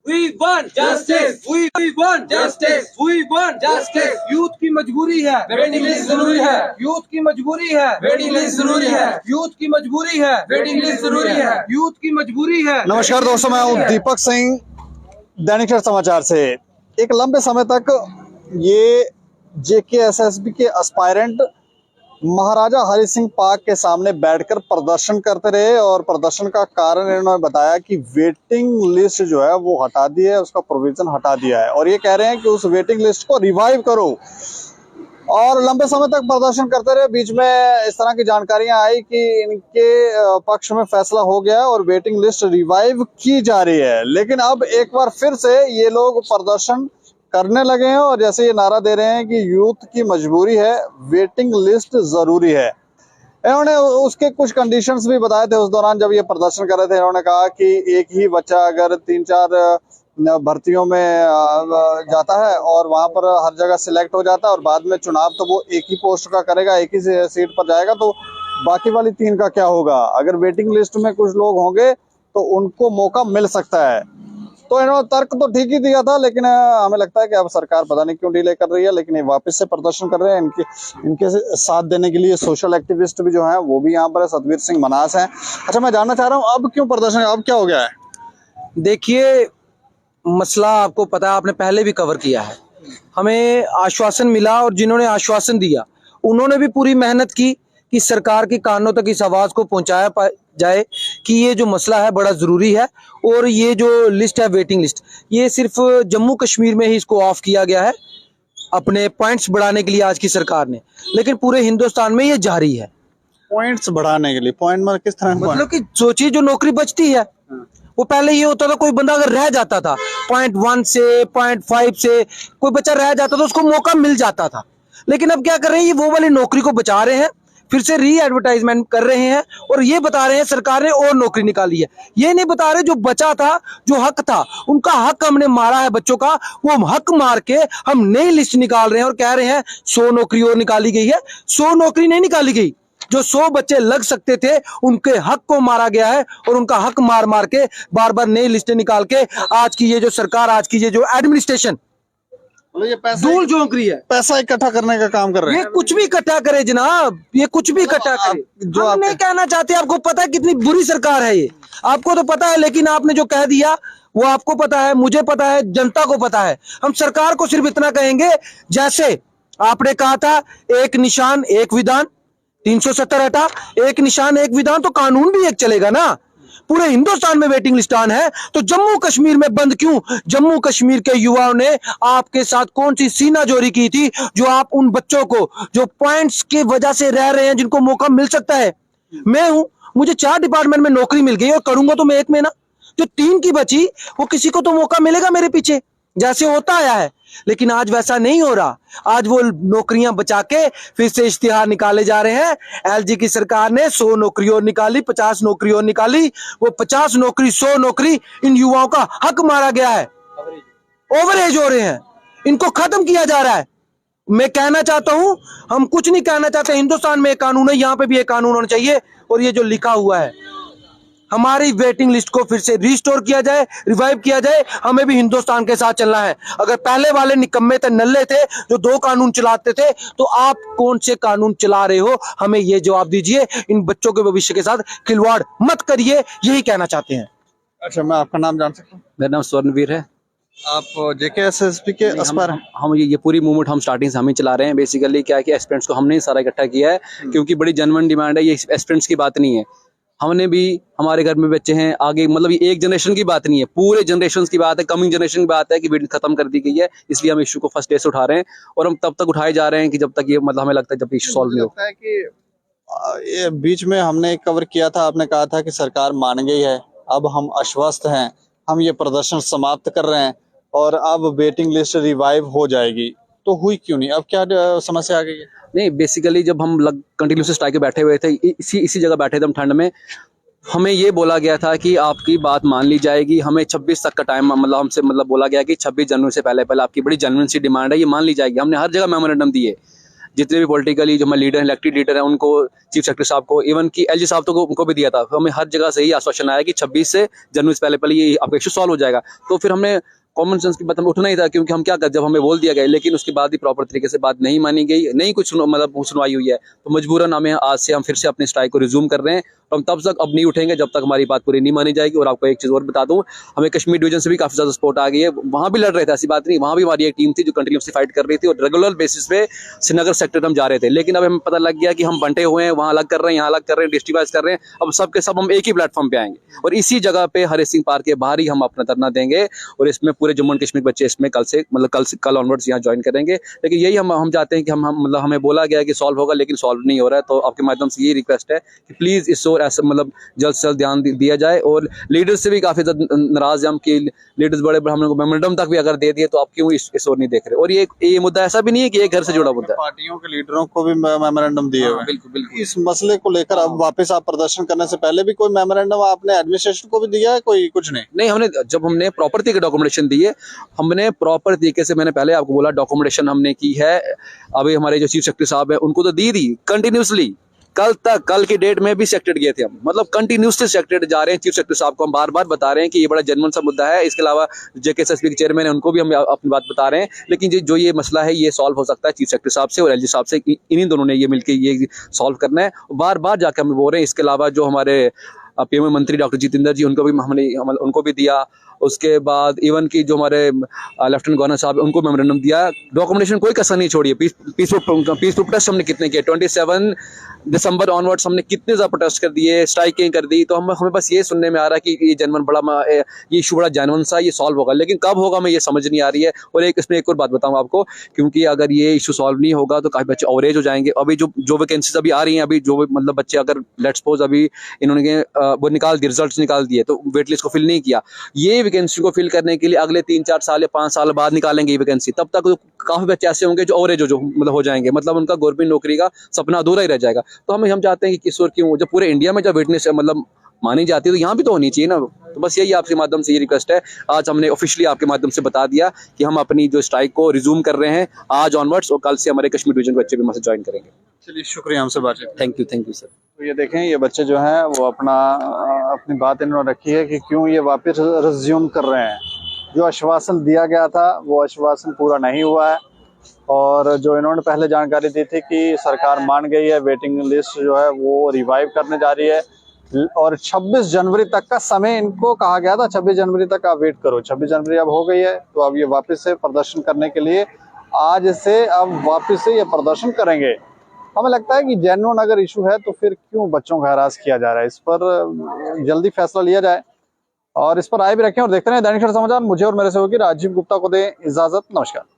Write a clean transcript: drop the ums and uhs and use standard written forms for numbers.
We want justice. We want justice. We want justice. Youth की मजबूरी है, waiting list जरूरी है। यूथ की मजबूरी है, वेटिंग लिस्ट जरूरी है। यूथ की मजबूरी है, वेटिंग लिस्ट जरूरी है। यूथ की मजबूरी है। नमस्कार दोस्तों, मैं हूं दीपक सिंह, दैनिक सवेरा समाचार से। एक लंबे समय तक ये जेकेएसएसबी के एस्पायरेंट महाराजा हरि सिंह पार्क के सामने बैठकर प्रदर्शन करते रहे और प्रदर्शन का कारण इन्होंने बताया कि वेटिंग लिस्ट जो है वो हटा दी है, उसका प्रोविजन हटा दिया है और ये कह रहे हैं कि उस वेटिंग लिस्ट को रिवाइव करो। और लंबे समय तक प्रदर्शन करते रहे। बीच में इस तरह की जानकारियां आई कि इनके पक्ष में फैसला हो गया और वेटिंग लिस्ट रिवाइव की जा रही है, लेकिन अब एक बार फिर से ये लोग प्रदर्शन करने लगे हैं और जैसे ये नारा दे रहे हैं कि यूथ की मजबूरी है, वेटिंग लिस्ट जरूरी है। इन्होंने उसके कुछ कंडीशंस भी बताए थे उस दौरान जब ये प्रदर्शन कर रहे थे। इन्होंने कहा कि एक ही बच्चा अगर 3-4 भर्तियों में जाता है और वहां पर हर जगह सिलेक्ट हो जाता है और बाद में चुनाव तो वो एक ही पोस्ट का करेगा, एक ही सीट पर जाएगा, तो बाकी वाली 3 का क्या होगा। अगर वेटिंग लिस्ट में कुछ लोग होंगे तो उनको मौका मिल सकता है। तो इन्होंने तर्क तो ठीक ही दिया था, लेकिन हमें लगता है कि अब सरकार पता नहीं क्यों डिले कर रही है, लेकिन ये वापस से प्रदर्शन कर रहे हैं। इनके साथ देने के लिए सोशल एक्टिविस्ट भी जो हैं वो भी यहाँ पर है, सतवीर सिंह मनास हैं। अच्छा, मैं जानना चाह रहा हूँ अब क्यों प्रदर्शन, अब क्या हो गया है? देखिए, मसला आपको पता है, आपने पहले भी कवर किया है। हमें आश्वासन मिला और जिन्होंने आश्वासन दिया उन्होंने भी पूरी मेहनत की कि सरकार के कानों तक इस आवाज को पहुंचाया जाए कि ये जो मसला है बड़ा जरूरी है। और ये जो लिस्ट है, वेटिंग लिस्ट, ये सिर्फ जम्मू कश्मीर में ही इसको ऑफ किया गया है अपने पॉइंट्स बढ़ाने के लिए आज की सरकार ने, लेकिन पूरे हिंदुस्तान में ये जारी है। पॉइंट्स बढ़ाने के लिए? पॉइंट में किस तरह? मतलब कि सोचिए, जो नौकरी बचती है वो पहले ये होता था, कोई बंदा अगर रह जाता था 0.1 से 0.5 से कोई बच्चा रह जाता था, उसको मौका मिल जाता था। लेकिन अब क्या कर रहे हैं, ये वो वाली नौकरी को बचा रहे हैं, फिर से री एडवर्टाइजमेंट कर रहे हैं और ये बता रहे हैं सरकार ने और नौकरी निकाली है। ये नहीं बता रहे जो बचा था, जो हक था, उनका हक हमने मारा है बच्चों का, वो हक मार के हम नई लिस्ट निकाल रहे हैं और कह रहे हैं 100 नौकरी और निकाली गई है। 100 नौकरी नहीं निकाली गई, जो 100 बच्चे लग सकते थे उनके हक को मारा गया है और उनका हक मार मार के बार बार नई लिस्टें निकाल के आज की ये जो सरकार, आज की ये जो एडमिनिस्ट्रेशन ये धूल झोंक रही है, पैसा इकट्ठा करने का काम कर रहे हैं। ये कुछ भी इकट्ठा करे जनाब, ये कुछ भी इकट्ठा करे। जो हम नहीं कहना चाहते, आपको पता है कितनी बुरी सरकार है ये, आपको तो पता है, लेकिन आपने जो कह दिया वो आपको पता है, मुझे पता है, जनता को पता है। हम सरकार को सिर्फ इतना कहेंगे, जैसे आपने कहा था एक निशान एक विधान, 370 हटा, एक निशान एक विधान, तो कानून भी एक चलेगा ना। पूरे हिंदुस्तान में वेटिंग लिस्ट ऑन है, तो जम्मू कश्मीर में बंद क्यों? जम्मू कश्मीर के युवाओं ने आपके साथ कौन सी सीनाजोरी की थी, जो आप उन बच्चों को जो पॉइंट्स की वजह से रह रहे हैं, जिनको मौका मिल सकता है। मैं हूं, मुझे 4 डिपार्टमेंट में नौकरी मिल गई और करूंगा तो मैं एक में ना, जो 3 की बची वो किसी को तो मौका मिलेगा मेरे पीछे, जैसे होता आया है। लेकिन आज वैसा नहीं हो रहा। आज वो नौकरियां बचा के फिर से इश्तिहार निकाले जा रहे हैं। एलजी की सरकार ने 100 नौकरी और निकाली, 50 नौकरी और निकाली, वो 50 नौकरी 100 नौकरी इन युवाओं का हक मारा गया है। ओवरेज हो रहे हैं, इनको खत्म किया जा रहा है। मैं कहना चाहता हूं, हम कुछ नहीं कहना चाहते, हिंदुस्तान में एक कानून है, यहां पे भी एक कानून होना चाहिए और ये जो लिखा हुआ है, हमारी वेटिंग लिस्ट को फिर से रिस्टोर किया जाए, रिवाइव किया जाए। हमें भी हिंदुस्तान के साथ चलना है। अगर पहले वाले निकम्मे थे, नल्ले थे, जो 2 कानून चलाते थे, तो आप कौन से कानून चला रहे हो, हमें ये जवाब दीजिए। इन बच्चों के भविष्य के साथ खिलवाड़ मत करिए, यही कहना चाहते हैं। अच्छा, मैं आपका नाम जान सकता हूँ? मेरा नाम स्वर्णवीर है। आप जेकेएसएसबी के एस्पायरेंट? हम ये पूरी मूवमेंट हम स्टार्टिंग से हम ही चला रहे हैं। बेसिकली क्या है कि एस्पिरेंट्स को हमने सारा इकट्ठा किया है, क्योंकि बड़ी जेन्युइन डिमांड है। ये एस्पिरेंट्स की बात नहीं है, हमने भी, हमारे घर में बच्चे हैं आगे, मतलब ये एक जनरेशन की बात नहीं है, पूरे जनरेशन की बात है, कमिंग जनरेशन की बात है कि वेटिंग खत्म कर दी गई है। इसलिए हम इशू को फर्स्ट डे से उठा रहे हैं और हम तब तक उठाए जा रहे हैं कि जब तक ये, मतलब हमें लगता है जब इशू सॉल्व नहीं होता है कि ये बीच में हमने कवर किया था, आपने कहा था कि सरकार मान गई है, अब हम आश्वस्त हैं, हम ये प्रदर्शन समाप्त कर रहे हैं और अब वेटिंग लिस्ट रिवाइव हो जाएगी, तो हुई क्यों नहीं? अब क्या समस्या आ गई है? नहीं, बेसिकली जब हम कंटिन्यूसली स्ट्राइक पे बैठे हुए थे, इसी जगह बैठे थे हम ठंड में, हमें ये बोला गया था कि आपकी बात मान ली जाएगी। हमें 26 तक का टाइम, मतलब हमसे बोला गया कि 26 जनवरी से पहले आपकी बड़ी जेन्युइन सी डिमांड है, ये मान ली जाएगी। हमने हर जगह मेमोरेंडम दिए, जितने भी पॉलिटिकली जो हमारे लीडर हैं, इलेक्टेड लीडर हैं, उनको, चीफ सेक्रेटरी साहब को, इवन की एलजी साहब तो उनको भी दिया था। हमें हर जगह से ही आश्वासन आया कि 26 से जनवरी से पहले ये आपका इशू सॉल्व हो जाएगा। तो फिर हमने कॉमन सेंस की बात हमें उठना ही था, क्योंकि हम क्या कर, जब हमें बोल दिया गया लेकिन उसके बाद भी प्रॉपर तरीके से बात नहीं मानी गई, नहीं कुछ मतलब सुनवाई हुई है, तो मजबूरन हमें आज से हम फिर से अपने स्ट्राइक को रिज्यूम कर रहे हैं। तो हम तब तक अब नहीं उठेंगे जब तक हमारी बात पूरी नहीं मानी जाएगी। और आपको एक चीज़ और बता दूं, हमें कश्मीर डिवीजन से भी काफ़ी ज़्यादा सपोर्ट आ गई है। वहाँ भी लड़ रहे थे, ऐसी बात नहीं, वहाँ भी हमारी एक टीम थी जो कंटिन्यूसली फाइट कर रही थी और रेगुलर बेसिस पे श्रीनगर सेक्टर हम जा रहे थे। लेकिन अब हमें पता लग गया कि हम बंटे हुए हैं, वहाँ अलग कर रहे हैं, यहाँ अलग कर रहे हैं, डिस्ट्रिक्ट कर रहे हैं। अब सब के सब हम एक ही प्लेटफॉर्म पे आएंगे और इसी जगह पे हरि सिंह पार्क के बाहर ही हम अपना धरना देंगे। और इसमें पूरे जम्मू एंड कश्मीर बच्चे इसमें कल ऑनवर्ड्स यहाँ ज्वाइन करेंगे। लेकिन यही हम चाहते हैं कि हम मतलब हमें बोला गया है कि सॉल्व होगा, लेकिन सॉल्व नहीं हो रहा है। तो आपके माध्यम से यही रिक्वेस्ट है कि प्लीज इस ओर ऐसा मतलब जल्द से जल्द ध्यान दिया जाए। और लीडर्स से भी काफी ज्यादा नाराज हैं हम कि लीडर्स बड़े हम लोग मेमोरेंडम तक भी अगर दे दिए तो आप क्यों इस ओर नहीं देख रहे। और ये मुद्दा ऐसा भी नहीं है कि एक घर से जुड़ा मुद्दा है, पार्टियों के लीडरों को भी मेमोरेंडम दिए हुए हैं। बिल्कुल बिल्कुल। इस मसले को लेकर अब वापस आप प्रदर्शन करने से पहले भी कोई मेमोरेंडम आपने एडमिनिस्ट्रेशन को भी दिया है? कोई कुछ नहीं? हमने प्रॉपर तरीके डॉक्यूमेंटेशन दी है, हमने प्रॉपर तरीके से, मैंने पहले आपको बोला, डॉक्यूमेंटेशन हमने की है। अभी हमारे जो चीफ सेक्रेटरी साहब है उनको तो दी कंटिन्यूसली, कल की डेट में भी सेक्रेटेड गए थे हम, मतलब कंटिन्यूसली सेक्रेटेड जा रहे हैं। चीफ सेक्रेटरी साहब को हम बार बार बता रहे हैं कि ये बड़ा जेन्युइन सा मुद्दा है। इसके अलावा जेकेएसएसपी के चेयरमैन है, उनको भी हम अपनी बात बता रहे हैं। लेकिन जो ये मसला है ये सॉल्व हो सकता है चीफ सेक्रेटरी साहब से और एलजी साहब से, इन्हीं दोनों ने ये मिलकर ये सॉल्व करना है। बार बार जाकर हम बोल रहे हैं। इसके अलावा जो हमारे पीएम मंत्री डॉक्टर जितेंद्र जी, उनको भी हमने उनको भी दिया। उसके बाद इवन की जो हमारे लेफ्टिनेंट गवर्नर साहब उनको मेमोरेंडम दिया। डॉक्यूमेंटेशन कोई कसर नहीं छोड़ी है। पीसफुल प्रोटेस्ट हमने कितने किए, 27 दिसंबर ऑनवर्ड्स हमने कितने ज्यादा प्रोटेस्ट कर दिए, स्ट्राइकिंग कर दी। तो हमें बस ये सुनने में आ रहा है कि ये ये इशू बड़ा जेन्युइन सा, ये सॉल्व होगा, लेकिन कब होगा हमें ये समझ नहीं आ रही है। और इसमें एक और बात बताऊं आपको, क्योंकि अगर ये इशू सॉल्व नहीं होगा तो काफी बच्चे ओवरेज हो जाएंगे। अभी जो वैकेंसीज अभी आ रही हैं, अभी जो मतलब बच्चे अगर लेट्स सपोज अभी इन्होंने वो निकाल दिए, रिजल्ट निकाल दिए, तो वेट लिस्ट को फिल नहीं किया, ये वैकेंसी को फिल करने के लिए अगले 3-4 साल या 5 साल बाद निकालेंगे ये वैकेंसी। तब तक काफी बच्चे ऐसे होंगे जो ओवरेज जो मतलब हो जाएंगे, मतलब उनका गवर्नमेंट नौकरी का सपना अधूरा ही रह जाएगा। तो हम चाहते हैं कि किस और क्यों, जब पूरे इंडिया में जब विटनेस मतलब मानी जाती है तो यहाँ भी तो होनी चाहिए ना। तो बस यही आपके माध्यम से ये रिक्वेस्ट है। आज हमने ऑफिशियली आपके माध्यम से बता दिया कि हम अपनी जो स्ट्राइक को रिज्यूम कर रहे हैं आज ऑनवर्ड्स, और कल से हमारे कश्मीर डिवीजन के बच्चे भी हमसे ज्वाइन करेंगे। चलिए, शुक्रिया हमसे बातचीत। Thank you sir. तो ये देखें, ये बच्चे जो हैं वो अपनी बात इन्होंने रखी है कि क्यों ये वापस रिज्यूम कर रहे हैं। जो आश्वासन दिया गया था वो आश्वासन पूरा नहीं हुआ है, और जो इन्होंने पहले जानकारी दी थी कि सरकार मान गई है, वेटिंग लिस्ट जो है वो रिवाइव करने जा रही है, और 26 जनवरी तक का समय इनको कहा गया था। 26 जनवरी तक आप वेट करो। 26 जनवरी अब हो गई है, तो अब ये वापस से प्रदर्शन करने के लिए आज से अब वापस से ये प्रदर्शन करेंगे। हमें लगता है कि जेन्युइन अगर इशू है तो फिर क्यों बच्चों का हरास किया जा रहा है। इस पर जल्दी फैसला लिया जाए और इस पर राय भी रखें। और देखते रहे दैनिक समाचार। मुझे और मेरे सहयोगी राजीव गुप्ता को दें इजाजत। नमस्कार।